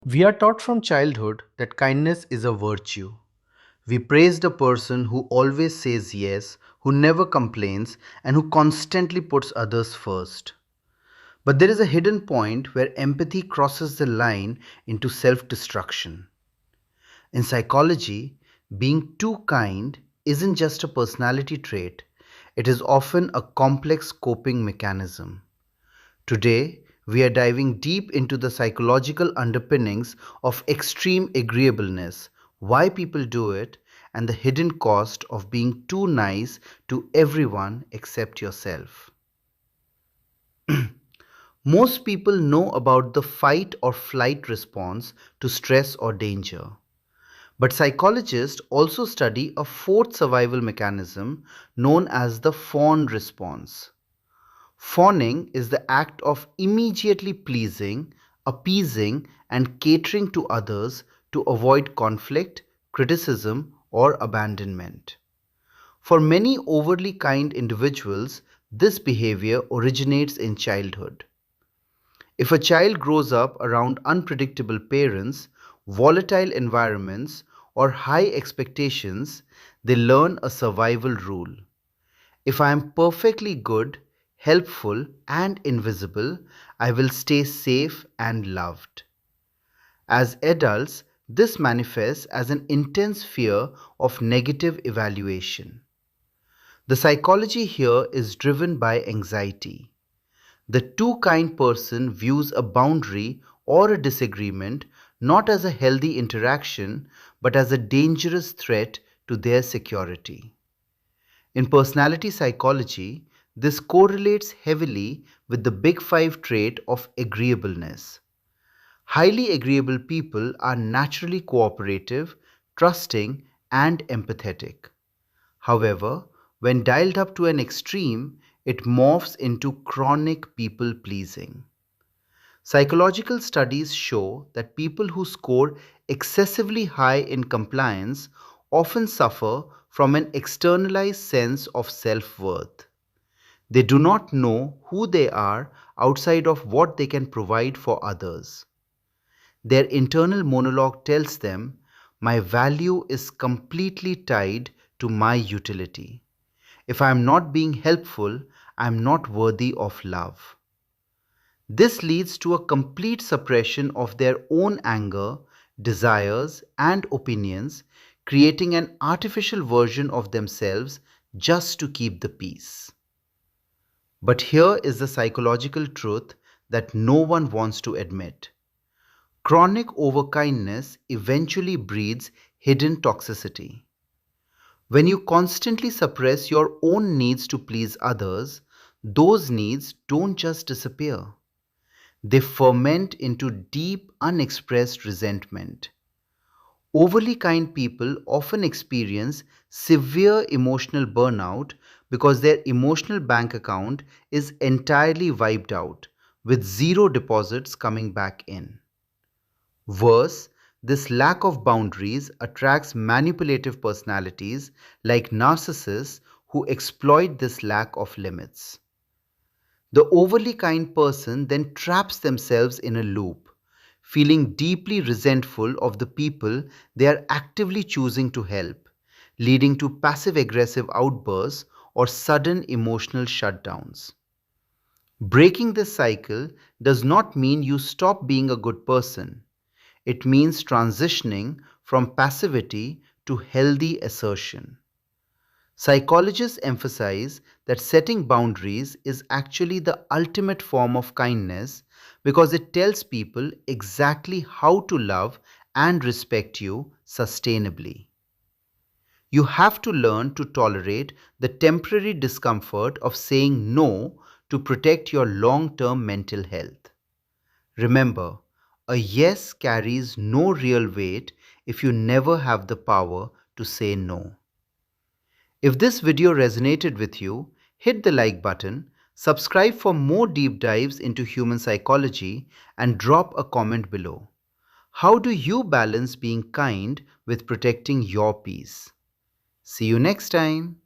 We are taught from childhood that kindness is a virtue. We praise the person who always says yes, who never complains, and who constantly puts others first. But there is a hidden point where empathy crosses the line into self destruction. In psychology, being too kind isn't just a personality trait, it is often a complex coping mechanism. Today, we are diving deep into the psychological underpinnings of extreme agreeableness, why people do it, and the hidden cost of being too nice to everyone except yourself. Most people know about the fight or flight response to stress or danger. But psychologists also study a fourth survival mechanism known as the fawn response. Fawning is the act of immediately pleasing, appeasing, and catering to others to avoid conflict, criticism, or abandonment. For many overly kind individuals, this behavior originates in childhood. If a child grows up around unpredictable parents, volatile environments, or high expectations, they learn a survival rule. If I am perfectly good, helpful, and invisible, I will stay safe and loved. As adults, this manifests as an intense fear of negative evaluation. The psychology here is driven by anxiety. The too kind person views a boundary or a disagreement not as a healthy interaction but as a dangerous threat to their security. In personality psychology, this correlates heavily with the big five trait of agreeableness. Highly agreeable people are naturally cooperative, trusting, and empathetic. However, when dialed up to an extreme, it morphs into chronic people pleasing. Psychological studies show that people who score excessively high in compliance often suffer from an externalized sense of self worth. They do not know who they are outside of what they can provide for others. Their internal monologue tells them, my value is completely tied to my utility. If I am not being helpful, I am not worthy of love. This leads to a complete suppression of their own anger, desires, and opinions, creating an artificial version of themselves just to keep the peace. But here is the psychological truth that no one wants to admit. Chronic overkindness eventually breeds hidden toxicity. When you constantly suppress your own needs to please others, those needs don't just disappear. They ferment into deep, unexpressed resentment. Overly kind people often experience severe emotional burnout because their emotional bank account is entirely wiped out, with zero deposits coming back in. Worse, this lack of boundaries attracts manipulative personalities like narcissists who exploit this lack of limits. The overly kind person then traps themselves in a loop, feeling deeply resentful of the people they are actively choosing to help, leading to passive aggressive outbursts or sudden emotional shutdowns. Breaking this cycle does not mean you stop being a good person. It means transitioning from passivity to healthy assertion. Psychologists emphasize that setting boundaries is actually the ultimate form of kindness because it tells people exactly how to love and respect you sustainably. You have to learn to tolerate the temporary discomfort of saying no to protect your long term mental health. Remember, a yes carries no real weight if you never have the power to say no. If this video resonated with you, hit the like button, subscribe for more deep dives into human psychology, and drop a comment below. How do you balance being kind with protecting your peace? See you next time.